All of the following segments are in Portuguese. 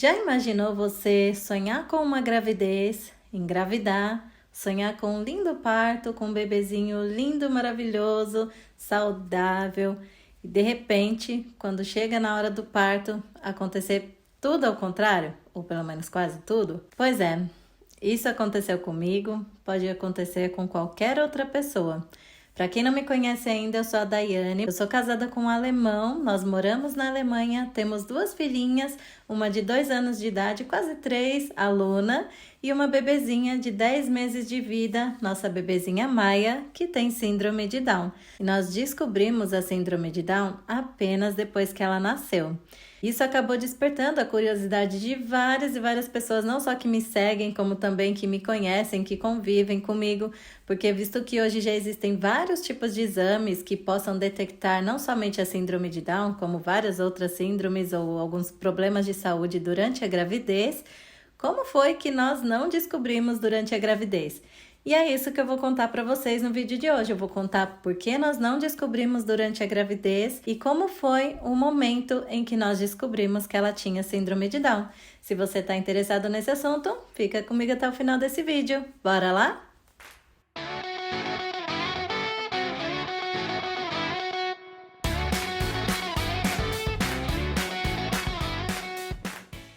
Já imaginou você sonhar com uma gravidez, engravidar, sonhar com um lindo parto, com um bebezinho lindo, maravilhoso, saudável, e de repente, quando chega na hora do parto, acontecer tudo ao contrário, ou pelo menos quase tudo? Pois é, isso aconteceu comigo, pode acontecer com qualquer outra pessoa. Para quem não me conhece ainda, eu sou a Daiane, eu sou casada com um alemão, nós moramos na Alemanha, temos 2 filhinhas, uma de 2 anos de idade, quase 3, a Luna, e uma bebezinha de 10 meses de vida, nossa bebezinha Maia, que tem síndrome de Down. E nós descobrimos a síndrome de Down apenas depois que ela nasceu. Isso acabou despertando a curiosidade de várias e várias pessoas, não só que me seguem, como também que me conhecem, que convivem comigo, porque visto que hoje já existem vários tipos de exames que possam detectar não somente a síndrome de Down, como várias outras síndromes ou alguns problemas de saúde durante a gravidez, como foi que nós não descobrimos durante a gravidez? E é isso que eu vou contar para vocês no vídeo de hoje. Eu vou contar por que nós não descobrimos durante a gravidez e como foi o momento em que nós descobrimos que ela tinha síndrome de Down. Se você está interessado nesse assunto, fica comigo até o final desse vídeo. Bora lá?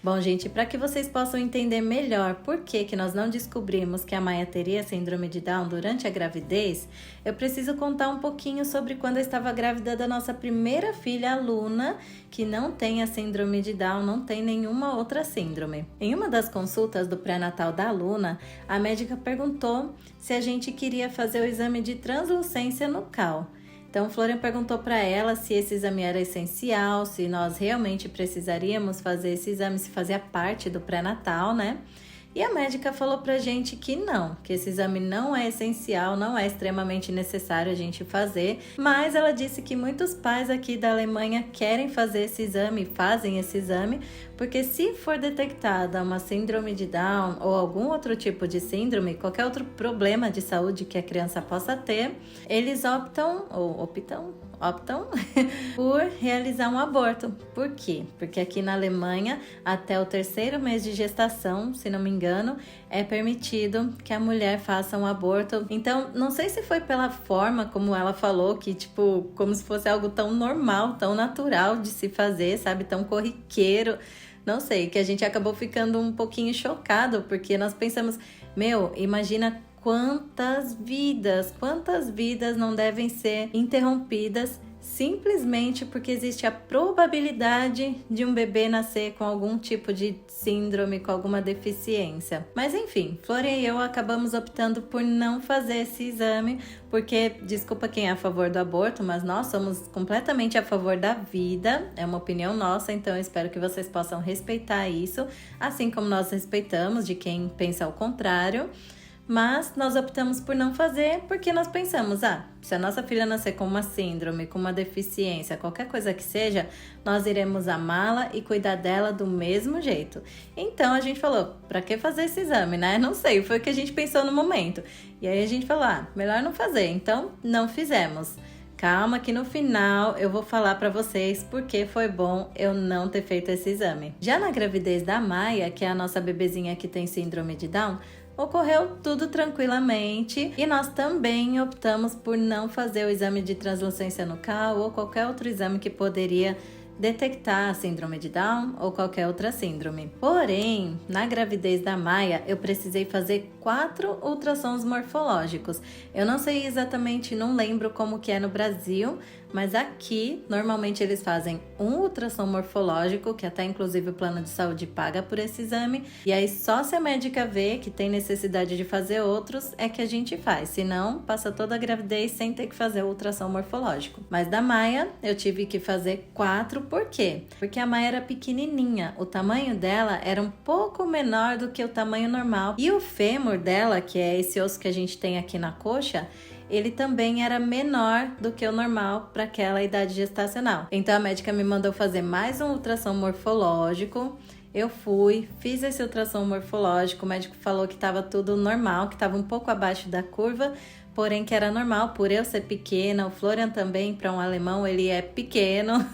Bom, gente, para que vocês possam entender melhor por que nós não descobrimos que a Maia teria síndrome de Down durante a gravidez, eu preciso contar um pouquinho sobre quando eu estava grávida da nossa primeira filha, a Luna, que não tem a síndrome de Down, não tem nenhuma outra síndrome. Em uma das consultas do pré-natal da Luna, a médica perguntou se a gente queria fazer o exame de translucência nucal. Então, Florian perguntou para ela se esse exame era essencial, se nós realmente precisaríamos fazer esse exame, se fazia parte do pré-natal, né? E a médica falou pra gente que não, que esse exame não é essencial, não é extremamente necessário a gente fazer, mas ela disse que muitos pais aqui da Alemanha querem fazer esse exame, fazem esse exame, porque se for detectada uma síndrome de Down ou algum outro tipo de síndrome, qualquer outro problema de saúde que a criança possa ter, eles optam por realizar um aborto. Por quê? Porque aqui na Alemanha, até o 3º mês de gestação, se não me engano, é permitido que a mulher faça um aborto. Então, não sei se foi pela forma como ela falou, que tipo, como se fosse algo tão normal, tão natural de se fazer, sabe? Tão corriqueiro. Não sei, que a gente acabou ficando um pouquinho chocado, porque nós pensamos, imagina quantas vidas não devem ser interrompidas simplesmente porque existe a probabilidade de um bebê nascer com algum tipo de síndrome, com alguma deficiência. Mas enfim, Florian e eu acabamos optando por não fazer esse exame, porque, desculpa quem é a favor do aborto, mas nós somos completamente a favor da vida, é uma opinião nossa, então eu espero que vocês possam respeitar isso, assim como nós respeitamos de quem pensa ao contrário. Mas nós optamos por não fazer porque nós pensamos, se a nossa filha nascer com uma síndrome, com uma deficiência, qualquer coisa que seja, nós iremos amá-la e cuidar dela do mesmo jeito. Então a gente falou, pra que fazer esse exame, né? Não sei, foi o que a gente pensou no momento. E aí a gente falou, melhor não fazer, então não fizemos. Calma que no final eu vou falar para vocês porque foi bom eu não ter feito esse exame. Já na gravidez da Maia, que é a nossa bebezinha que tem síndrome de Down, ocorreu tudo tranquilamente e nós também optamos por não fazer o exame de translucência nucal ou qualquer outro exame que poderia detectar a síndrome de Down ou qualquer outra síndrome. Porém, na gravidez da Maia, eu precisei fazer 4 ultrassons morfológicos. Eu não sei exatamente, não lembro como que é no Brasil, mas aqui, normalmente eles fazem um ultrassom morfológico, que até inclusive o plano de saúde paga por esse exame, e aí só se a médica vê que tem necessidade de fazer outros, é que a gente faz, senão passa toda a gravidez sem ter que fazer o ultrassom morfológico. Mas da Maia, eu tive que fazer 4, por quê? Porque a Maia era pequenininha, o tamanho dela era um pouco menor do que o tamanho normal, e o fêmur dela, que é esse osso que a gente tem aqui na coxa, ele também era menor do que o normal para aquela idade gestacional. Então a médica me mandou fazer mais um ultrassom morfológico. Eu fui, fiz esse ultrassom morfológico, o médico falou que estava tudo normal, que estava um pouco abaixo da curva, porém que era normal por eu ser pequena. O Florian também, para um alemão, ele é pequeno.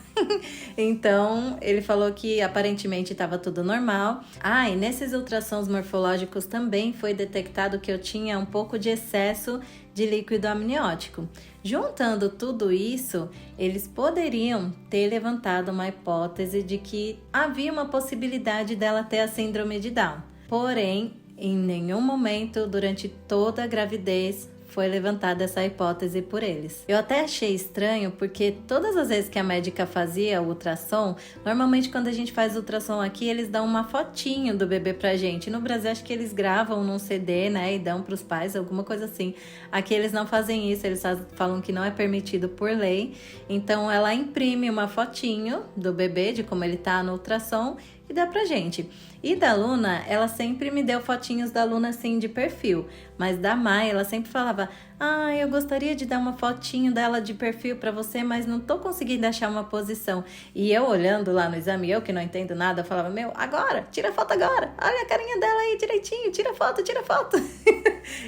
Então, ele falou que aparentemente estava tudo normal. E nesses ultrassons morfológicos também foi detectado que eu tinha um pouco de excesso de líquido amniótico. Juntando tudo isso, eles poderiam ter levantado uma hipótese de que havia uma possibilidade dela ter a síndrome de Down. Porém, em nenhum momento durante toda a gravidez foi levantada essa hipótese por eles. Eu até achei estranho porque todas as vezes que a médica fazia o ultrassom, normalmente quando a gente faz ultrassom aqui, eles dão uma fotinho do bebê pra gente. No Brasil, acho que eles gravam num CD, né, e dão pros pais, alguma coisa assim. Aqui eles não fazem isso, eles falam que não é permitido por lei. Então ela imprime uma fotinho do bebê, de como ele tá no ultrassom, e dá pra gente. E da Luna, ela sempre me deu fotinhos da Luna assim de perfil, mas da Maia ela sempre falava: eu gostaria de dar uma fotinho dela de perfil pra você, mas não tô conseguindo achar uma posição. E eu olhando lá no exame, eu que não entendo nada, falava: agora, tira a foto agora, olha a carinha dela aí direitinho, tira foto.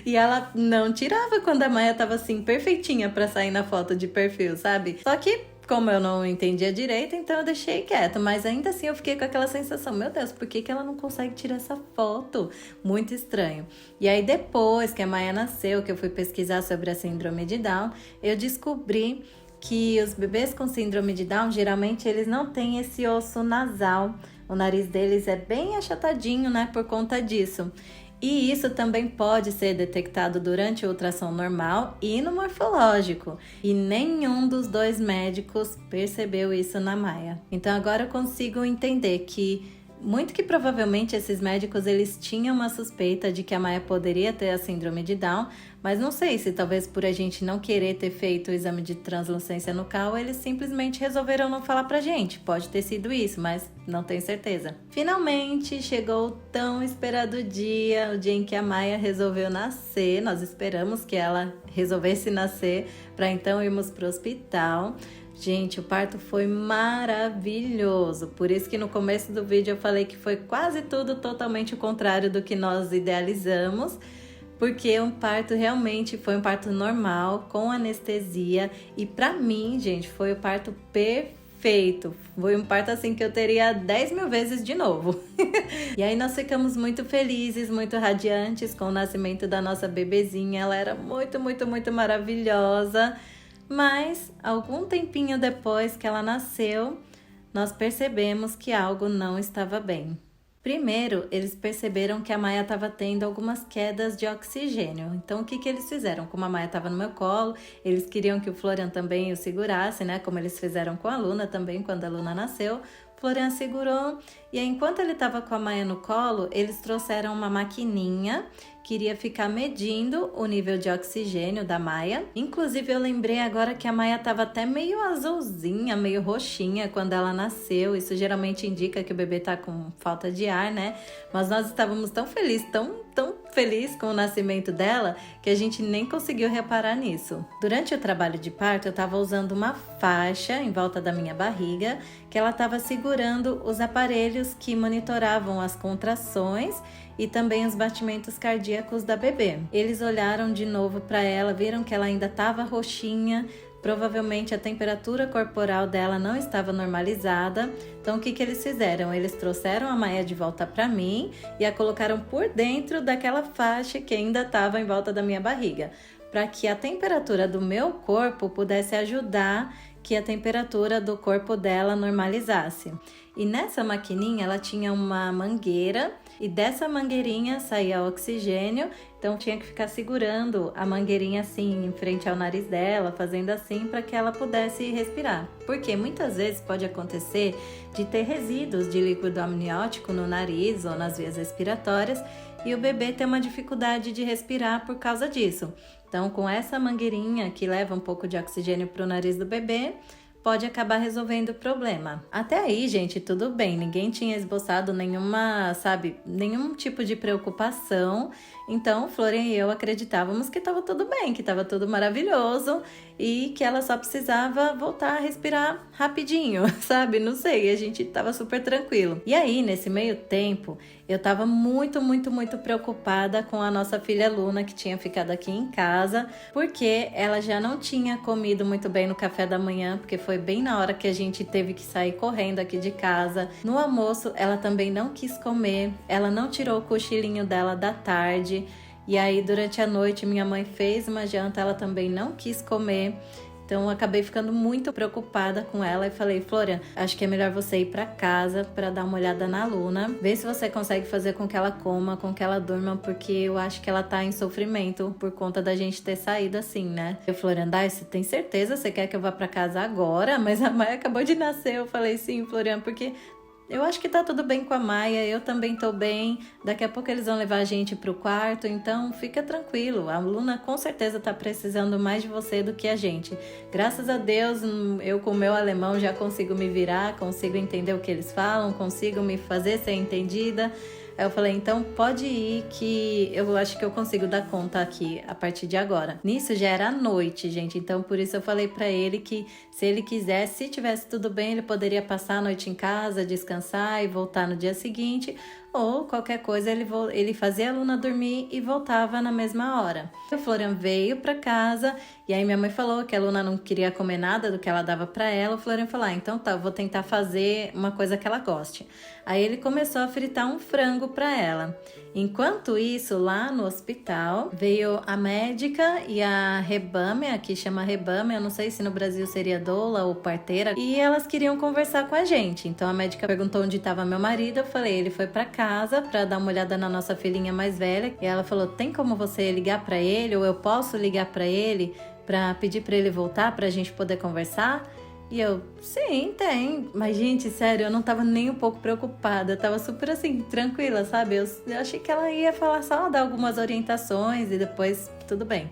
E ela não tirava quando a Maia tava assim, perfeitinha pra sair na foto de perfil, sabe? Só que como eu não entendia direito, então eu deixei quieto. Mas ainda assim eu fiquei com aquela sensação: meu Deus, por que ela não consegue tirar essa foto? Muito estranho. E aí depois que a Maia nasceu, que eu fui pesquisar sobre a síndrome de Down, eu descobri que os bebês com síndrome de Down, geralmente eles não têm esse osso nasal. O nariz deles é bem achatadinho, né, por conta disso. E isso também pode ser detectado durante o ultrassom normal e no morfológico. E nenhum dos dois médicos percebeu isso na Maia. Então agora eu consigo entender que muito que provavelmente esses médicos eles tinham uma suspeita de que a Maia poderia ter a síndrome de Down, mas não sei se talvez por a gente não querer ter feito o exame de translucência nucal, eles simplesmente resolveram não falar pra gente. Pode ter sido isso, mas não tenho certeza. Finalmente chegou o tão esperado dia, o dia em que a Maia resolveu nascer. Nós esperamos que ela resolvesse nascer para então irmos pro hospital. Gente, o parto foi maravilhoso, por isso que no começo do vídeo eu falei que foi quase tudo totalmente o contrário do que nós idealizamos, porque um parto realmente foi um parto normal, com anestesia, e pra mim, gente, foi o parto perfeito. Foi um parto assim que eu teria 10 mil vezes de novo. E aí nós ficamos muito felizes, muito radiantes com o nascimento da nossa bebezinha. Ela era muito, muito, muito maravilhosa. Mas, algum tempinho depois que ela nasceu, nós percebemos que algo não estava bem. Primeiro, eles perceberam que a Maia estava tendo algumas quedas de oxigênio. Então, o que eles fizeram? Como a Maia estava no meu colo, eles queriam que o Florian também o segurasse, né? Como eles fizeram com a Luna também, quando a Luna nasceu. Florian segurou, e aí, enquanto ele estava com a Maia no colo, eles trouxeram uma maquininha que iria ficar medindo o nível de oxigênio da Maia. Inclusive, eu lembrei agora que a Maia estava até meio azulzinha, meio roxinha quando ela nasceu. Isso geralmente indica que o bebê está com falta de ar, né? Mas nós estávamos tão felizes, tão feliz com o nascimento dela, que a gente nem conseguiu reparar nisso. Durante o trabalho de parto, eu estava usando uma faixa em volta da minha barriga, que ela estava segurando os aparelhos que monitoravam as contrações e também os batimentos cardíacos da bebê. Eles olharam de novo para ela, viram que ela ainda estava roxinha, provavelmente a temperatura corporal dela não estava normalizada. Então o que eles fizeram? Eles trouxeram a Maia de volta para mim e a colocaram por dentro daquela faixa que ainda estava em volta da minha barriga, para que a temperatura do meu corpo pudesse ajudar que a temperatura do corpo dela normalizasse. E nessa maquininha ela tinha uma mangueira, e dessa mangueirinha saía oxigênio, então tinha que ficar segurando a mangueirinha assim em frente ao nariz dela, fazendo assim para que ela pudesse respirar. Porque muitas vezes pode acontecer de ter resíduos de líquido amniótico no nariz ou nas vias respiratórias, e o bebê ter uma dificuldade de respirar por causa disso. Então, com essa mangueirinha que leva um pouco de oxigênio para o nariz do bebê, pode acabar resolvendo o problema. Até aí, gente, tudo bem, ninguém tinha esboçado nenhum tipo de preocupação, então Florian e eu acreditávamos que estava tudo bem, que estava tudo maravilhoso e que ela só precisava voltar a respirar rapidinho, sabe? Não sei, a gente estava super tranquilo. E aí, nesse meio tempo, eu estava muito preocupada com a nossa filha Luna, que tinha ficado aqui em casa, porque ela já não tinha comido muito bem no café da manhã, porque foi bem na hora que a gente teve que sair correndo aqui de casa. No almoço, ela também não quis comer, ela não tirou o cochilinho dela da tarde. E aí, durante a noite, minha mãe fez uma janta, ela também não quis comer. Então, eu acabei ficando muito preocupada com ela e falei, Florian, acho que é melhor você ir para casa para dar uma olhada na Luna, ver se você consegue fazer com que ela coma, com que ela durma, porque eu acho que ela tá em sofrimento por conta da gente ter saído assim, né? Eu, Florian, você tem certeza? Você quer que eu vá para casa agora? Mas a Maia acabou de nascer. Eu falei, sim, Florian, porque eu acho que tá tudo bem com a Maia, eu também tô bem. Daqui a pouco eles vão levar a gente pro quarto, então fica tranquilo. A Luna com certeza tá precisando mais de você do que a gente. Graças a Deus, eu com o meu alemão já consigo me virar, consigo entender o que eles falam, consigo me fazer ser entendida. Aí eu falei, então pode ir que eu acho que eu consigo dar conta aqui a partir de agora. Nisso já era noite, gente, então por isso eu falei pra ele que se ele quisesse, se tivesse tudo bem, ele poderia passar a noite em casa, descansar e voltar no dia seguinte, ou qualquer coisa ele fazia a Luna dormir e voltava na mesma hora. O Florian veio pra casa e aí minha mãe falou que a Luna não queria comer nada do que ela dava pra ela. O Florian falou, então tá, eu vou tentar fazer uma coisa que ela goste. Aí ele começou a fritar um frango pra ela. Enquanto isso, lá no hospital, veio a médica e a Rebame, aqui chama Rebame, eu não sei se no Brasil seria doula ou parteira, e elas queriam conversar com a gente. Então a médica perguntou onde estava meu marido, eu falei, ele foi pra casa pra dar uma olhada na nossa filhinha mais velha, e ela falou, tem como você ligar pra ele, ou eu posso ligar pra ele, pra pedir pra ele voltar, pra gente poder conversar? E eu, sim, tem. Mas, gente, sério, eu não tava nem um pouco preocupada. Eu tava super, assim, tranquila, sabe? Eu achei que ela ia falar só, dar algumas orientações e depois tudo bem.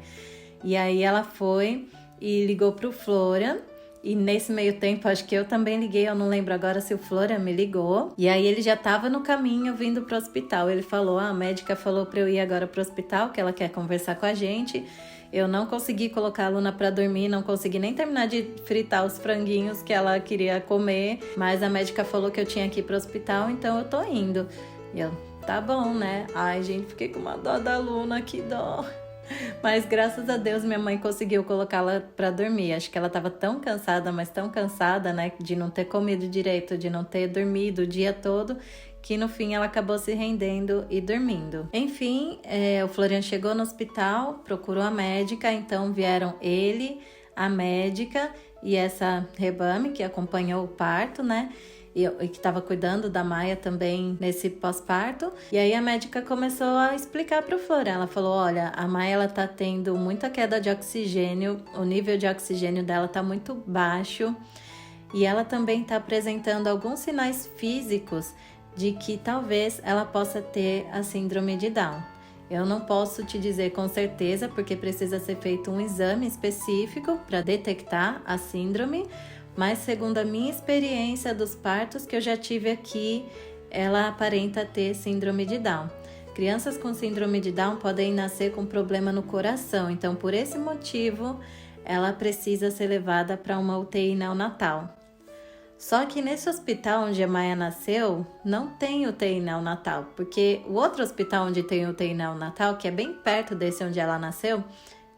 E aí ela foi e ligou pro Florian. E nesse meio tempo, acho que eu também liguei. Eu não lembro agora se o Florian me ligou. E aí ele já tava no caminho vindo pro hospital. Ele falou, a médica falou pra eu ir agora pro hospital, que ela quer conversar com a gente. Eu não consegui colocar a Luna pra dormir, não consegui nem terminar de fritar os franguinhos que ela queria comer, mas a médica falou que eu tinha que ir pro hospital, então eu tô indo. E eu, tá bom, né? Ai, gente, fiquei com uma dó da Luna, que dó. Mas graças a Deus minha mãe conseguiu colocá-la pra dormir. Acho que ela tava tão cansada, mas tão cansada, né? De não ter comido direito, de não ter dormido o dia todo, que no fim ela acabou se rendendo e dormindo. Enfim, o Florian chegou no hospital, procurou a médica, então vieram ele, a médica e essa Rebame, que acompanhou o parto, né? E que estava cuidando da Maia também nesse pós-parto. E aí a médica começou a explicar para o Florian. Ela falou, olha, a Maia ela tá tendo muita queda de oxigênio, o nível de oxigênio dela tá muito baixo e ela também tá apresentando alguns sinais físicos de que talvez ela possa ter a síndrome de Down. Eu não posso te dizer com certeza, porque precisa ser feito um exame específico para detectar a síndrome, mas segundo a minha experiência dos partos que eu já tive aqui, ela aparenta ter síndrome de Down. Crianças com síndrome de Down podem nascer com problema no coração, então por esse motivo ela precisa ser levada para uma UTI neonatal. Só que nesse hospital onde a Maia nasceu, não tem UTI neonatal, porque o outro hospital onde tem UTI neonatal, que é bem perto desse onde ela nasceu,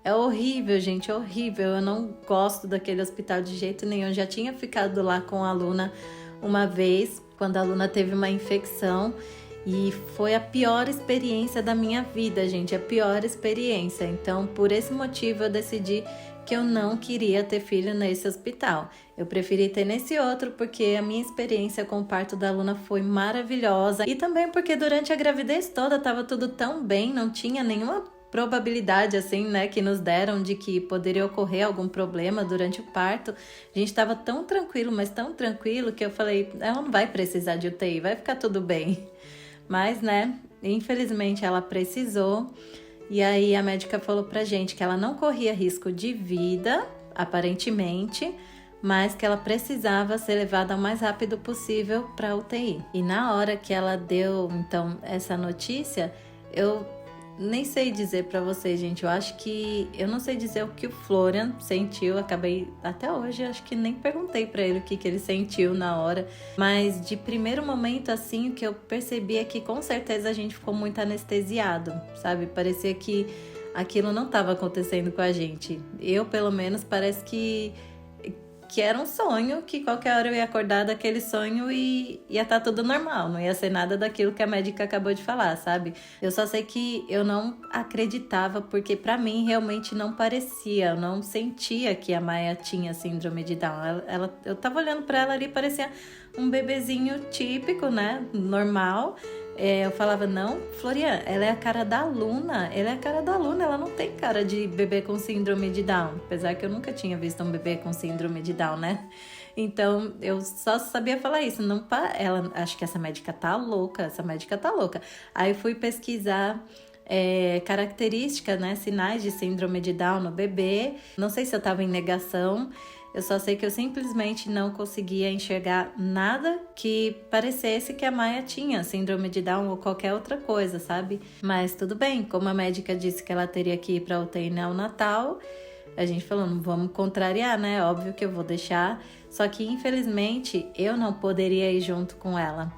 é horrível, gente, é horrível. Eu não gosto daquele hospital de jeito nenhum. Eu já tinha ficado lá com a Luna uma vez, quando a Luna teve uma infecção, e foi a pior experiência da minha vida, gente, a pior experiência. Então, por esse motivo, eu decidi que eu não queria ter filho nesse hospital. Eu preferi ter nesse outro porque a minha experiência com o parto da Luna foi maravilhosa e também porque durante a gravidez toda estava tudo tão bem, não tinha nenhuma probabilidade assim, né, que nos deram de que poderia ocorrer algum problema durante o parto. A gente estava tão tranquilo, mas tão tranquilo que eu falei, ela não vai precisar de UTI, vai ficar tudo bem. Mas, né, infelizmente ela precisou. E aí a médica falou pra gente que ela não corria risco de vida, aparentemente, mas que ela precisava ser levada o mais rápido possível para a UTI. E na hora que ela deu, então, essa notícia, eu nem sei dizer para vocês, gente. Eu não sei dizer o que o Florian sentiu. Acabei até hoje, acho que nem perguntei para ele o que ele sentiu na hora. Mas de primeiro momento, assim, o que eu percebi é que com certeza a gente ficou muito anestesiado, sabe? Parecia que aquilo não estava acontecendo com a gente. Eu, pelo menos, parece que era um sonho, que qualquer hora eu ia acordar daquele sonho e ia estar tudo normal, não ia ser nada daquilo que a médica acabou de falar, sabe? Eu só sei que eu não acreditava, porque pra mim realmente não parecia, eu não sentia que a Maia tinha síndrome de Down. Eu tava olhando pra ela ali, parecia um bebezinho típico, né, normal. Eu falava, não, Florian, ela é a cara da Luna, ela não tem cara de bebê com síndrome de Down, apesar que eu nunca tinha visto um bebê com síndrome de Down, né? Então, eu só sabia falar isso, acho que essa médica tá louca. Aí fui pesquisar características, né, sinais de síndrome de Down no bebê, não sei se eu tava em negação. Eu só sei que eu simplesmente não conseguia enxergar nada que parecesse que a Maia tinha síndrome de Down ou qualquer outra coisa, sabe? Mas tudo bem, como a médica disse que ela teria que ir para UTI neonatal, a gente falou, não vamos contrariar, né? Óbvio que eu vou deixar. Só que, infelizmente, eu não poderia ir junto com ela.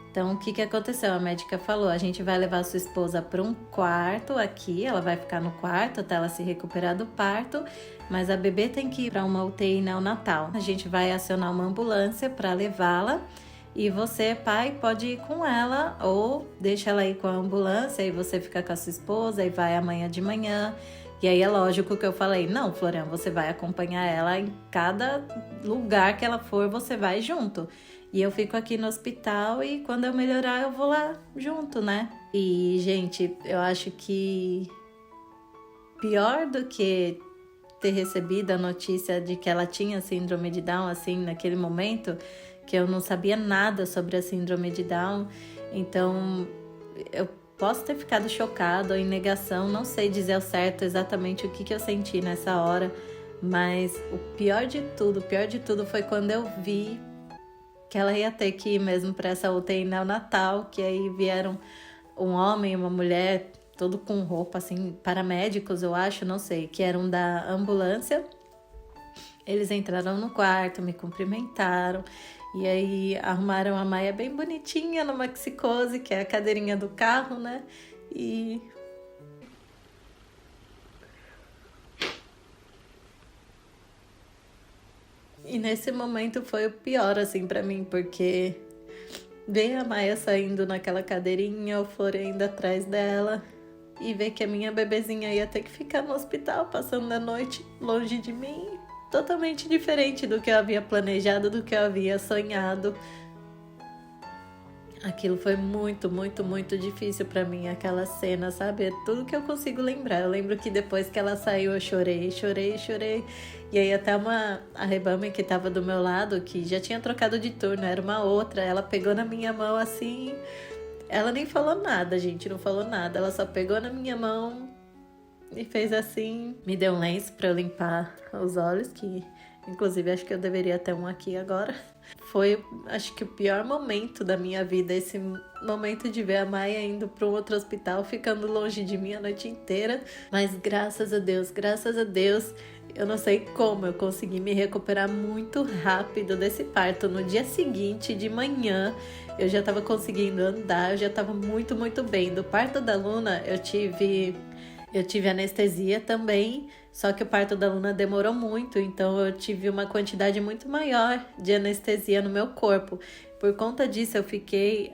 Então, o que aconteceu? A médica falou, a gente vai levar a sua esposa para um quarto aqui, ela vai ficar no quarto até ela se recuperar do parto, mas a bebê tem que ir para uma UTI neonatal. A gente vai acionar uma ambulância para levá-la e você, pai, pode ir com ela ou deixa ela ir com a ambulância e você fica com a sua esposa e vai amanhã de manhã. E aí é lógico que eu falei, não, Florian, você vai acompanhar ela em cada lugar que ela for, você vai junto. E eu fico aqui no hospital e quando eu melhorar eu vou lá junto, né? E, gente, eu acho que pior do que ter recebido a notícia de que ela tinha síndrome de Down, assim, naquele momento, que eu não sabia nada sobre a síndrome de Down. Então, eu posso ter ficado chocada ou em negação, não sei dizer ao certo exatamente o que eu senti nessa hora, mas o pior de tudo foi quando eu vi que ela ia ter que ir mesmo para essa UTI neonatal, que aí vieram um homem e uma mulher, todo com roupa, assim, paramédicos, eu acho, não sei, que eram da ambulância. Eles entraram no quarto, me cumprimentaram, e aí arrumaram a Maia bem bonitinha no Maxicose, que é a cadeirinha do carro, né? E nesse momento foi o pior, assim, pra mim, porque ver a Maia saindo naquela cadeirinha, o Florian ainda atrás dela, e ver que a minha bebezinha ia ter que ficar no hospital, passando a noite longe de mim, totalmente diferente do que eu havia planejado, do que eu havia sonhado. Aquilo foi muito, muito, muito difícil pra mim, aquela cena, sabe? É tudo que eu consigo lembrar. Eu lembro que depois que ela saiu, eu chorei. E aí até a Rebame que tava do meu lado, que já tinha trocado de turno, era uma outra, ela pegou na minha mão assim. Ela nem falou nada, gente, não falou nada. Ela só pegou na minha mão e fez assim. Me deu um lenço pra eu limpar os olhos, que inclusive acho que eu deveria ter um aqui agora. Foi, acho que o pior momento da minha vida, esse momento de ver a Maia indo para um outro hospital, ficando longe de mim a noite inteira. Mas graças a Deus, eu não sei como eu consegui me recuperar muito rápido desse parto. No dia seguinte, de manhã, eu já estava conseguindo andar, eu já estava muito, muito bem. Do parto da Luna, eu tive anestesia também, só que o parto da Luna demorou muito, então eu tive uma quantidade muito maior de anestesia no meu corpo. Por conta disso, eu fiquei,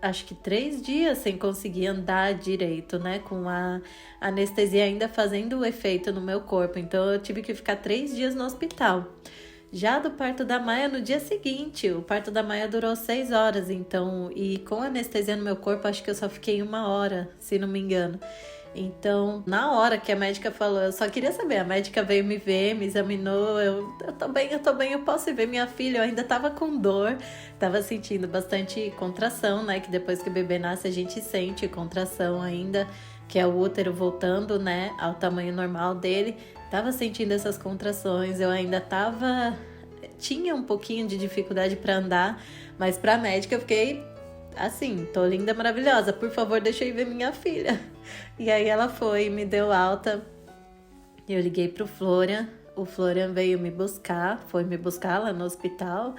acho que 3 dias sem conseguir andar direito, né? Com a anestesia ainda fazendo o efeito no meu corpo. Então, eu tive que ficar 3 dias no hospital. Já do parto da Maia, no dia seguinte, o parto da Maia durou 6 horas, então, e com anestesia no meu corpo, acho que eu só fiquei 1 hora, se não me engano. Então, na hora que a médica falou, eu só queria saber, a médica veio me ver, me examinou, eu tô bem, eu posso ir ver minha filha, eu ainda tava com dor, tava sentindo bastante contração, né, que depois que o bebê nasce a gente sente contração ainda, que é o útero voltando, né, ao tamanho normal dele, tava sentindo essas contrações, eu ainda tava tinha um pouquinho de dificuldade para andar, mas pra médica eu fiquei assim, tô linda, maravilhosa, por favor, deixa eu ir ver minha filha. E aí ela foi, me deu alta, eu liguei pro Florian, o Florian veio me buscar, foi me buscar lá no hospital.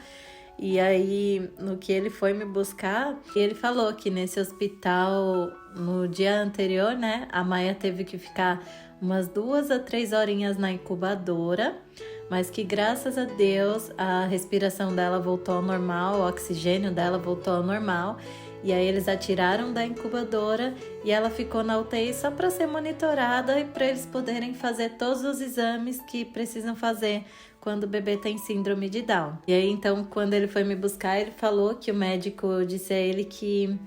E aí, no que ele foi me buscar, ele falou que nesse hospital, no dia anterior, né, a Maia teve que ficar umas 2 a 3 horinhas na incubadora, mas que graças a Deus a respiração dela voltou ao normal, o oxigênio dela voltou ao normal. E aí eles a tiraram da incubadora e ela ficou na UTI só para ser monitorada e para eles poderem fazer todos os exames que precisam fazer quando o bebê tem síndrome de Down. E aí então, quando ele foi me buscar, ele falou que o médico disse a ele que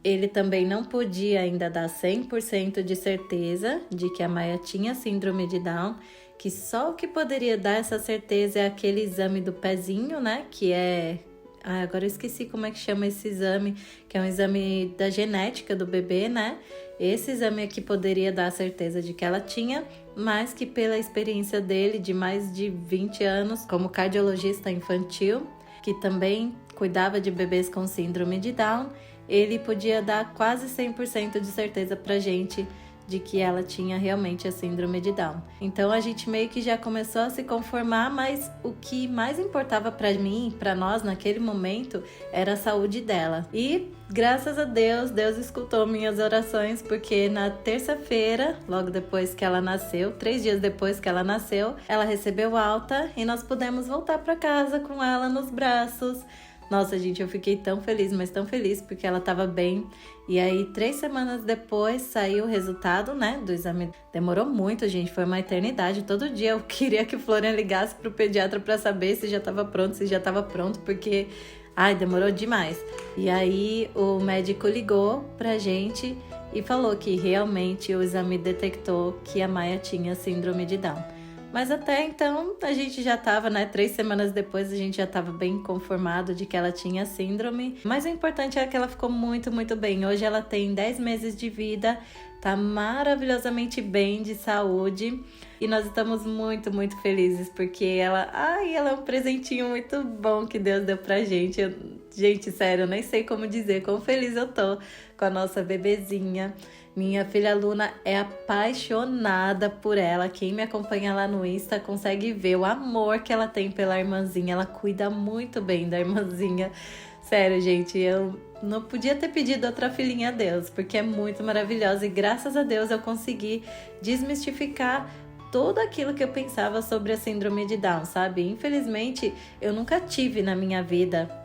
ele também não podia ainda dar 100% de certeza de que a Maia tinha síndrome de Down, que só o que poderia dar essa certeza é aquele exame do pezinho, né, que é... agora eu esqueci como é que chama esse exame, que é um exame da genética do bebê, né? Esse exame aqui poderia dar a certeza de que ela tinha, mas que pela experiência dele de mais de 20 anos como cardiologista infantil, que também cuidava de bebês com síndrome de Down, ele podia dar quase 100% de certeza pra gente de que ela tinha realmente a síndrome de Down. Então a gente meio que já começou a se conformar, mas o que mais importava para mim, para nós naquele momento, era a saúde dela. E graças a Deus, Deus escutou minhas orações, porque na terça-feira, logo depois que ela nasceu, 3 dias depois que ela nasceu, ela recebeu alta e nós pudemos voltar para casa com ela nos braços. Nossa, gente, eu fiquei tão feliz, mas tão feliz, porque ela tava bem. E aí, 3 semanas depois, saiu o resultado, né, do exame. Demorou muito, gente, foi uma eternidade. Todo dia eu queria que o Florian ligasse pro pediatra pra saber se já tava pronto, porque, demorou demais. E aí, o médico ligou pra gente e falou que realmente o exame detectou que a Maia tinha síndrome de Down. Mas até então, a gente já estava, né? 3 semanas depois, a gente já estava bem conformado de que ela tinha síndrome. Mas o importante é que ela ficou muito, muito bem. Hoje ela tem 10 meses de vida, tá maravilhosamente bem de saúde. E nós estamos muito, muito felizes, porque ela é um presentinho muito bom que Deus deu pra gente. Gente, sério, eu nem sei como dizer quão feliz eu tô com a nossa bebezinha. Minha filha Luna é apaixonada por ela. Quem me acompanha lá no Insta consegue ver o amor que ela tem pela irmãzinha. Ela cuida muito bem da irmãzinha. Sério, gente, eu não podia ter pedido outra filhinha a Deus, porque é muito maravilhosa. E graças a Deus eu consegui desmistificar tudo aquilo que eu pensava sobre a síndrome de Down, sabe? Infelizmente, eu nunca tive na minha vida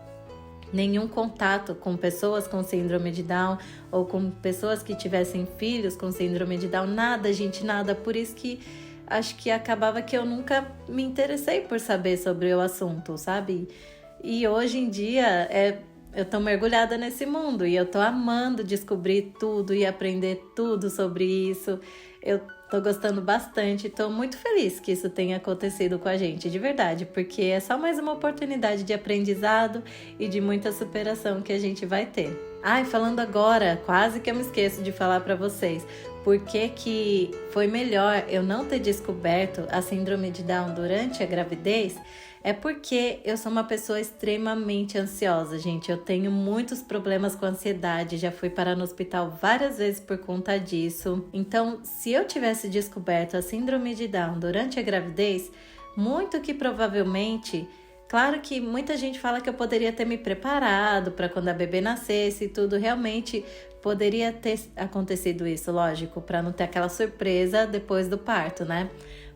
nenhum contato com pessoas com síndrome de Down ou com pessoas que tivessem filhos com síndrome de Down, nada, gente, nada. Por isso que acho que acabava que eu nunca me interessei por saber sobre o assunto, sabe? E hoje em dia eu tô mergulhada nesse mundo e eu tô amando descobrir tudo e aprender tudo sobre isso. Eu tô gostando bastante, tô muito feliz que isso tenha acontecido com a gente, de verdade, porque é só mais uma oportunidade de aprendizado e de muita superação que a gente vai ter. Falando agora, quase que eu me esqueço de falar pra vocês, por que foi melhor eu não ter descoberto a síndrome de Down durante a gravidez. É porque eu sou uma pessoa extremamente ansiosa, gente. Eu tenho muitos problemas com ansiedade, já fui parar no hospital várias vezes por conta disso. Então, se eu tivesse descoberto a síndrome de Down durante a gravidez, muito que provavelmente... Claro que muita gente fala que eu poderia ter me preparado para quando a bebê nascesse e tudo. Realmente poderia ter acontecido isso, lógico, para não ter aquela surpresa depois do parto, né?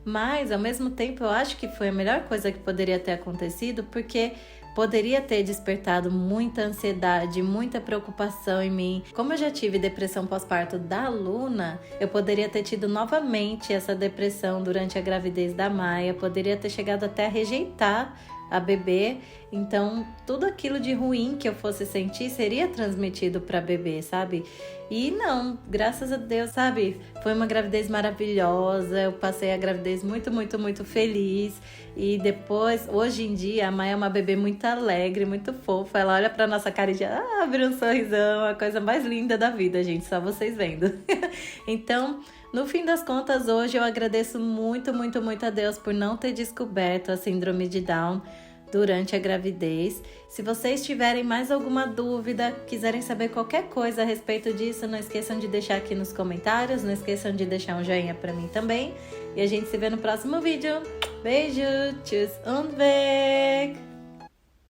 Mas, ao mesmo tempo, eu acho que foi a melhor coisa que poderia ter acontecido, porque poderia ter despertado muita ansiedade, muita preocupação em mim. Como eu já tive depressão pós-parto da Luna, eu poderia ter tido novamente essa depressão durante a gravidez da Maia, poderia ter chegado até a rejeitar a bebê. Então, tudo aquilo de ruim que eu fosse sentir seria transmitido para a bebê, sabe? E não, graças a Deus, sabe? Foi uma gravidez maravilhosa, eu passei a gravidez muito, muito, muito feliz. E depois, hoje em dia, a Maia é uma bebê muito alegre, muito fofa. Ela olha pra nossa cara e já abre um sorrisão, a coisa mais linda da vida, gente, só vocês vendo. Então, no fim das contas, hoje eu agradeço muito, muito, muito a Deus por não ter descoberto a síndrome de Down durante a gravidez. Se vocês tiverem mais alguma dúvida, quiserem saber qualquer coisa a respeito disso, não esqueçam de deixar aqui nos comentários, não esqueçam de deixar um joinha pra mim também. E a gente se vê no próximo vídeo. Beijo, tschüss und weg!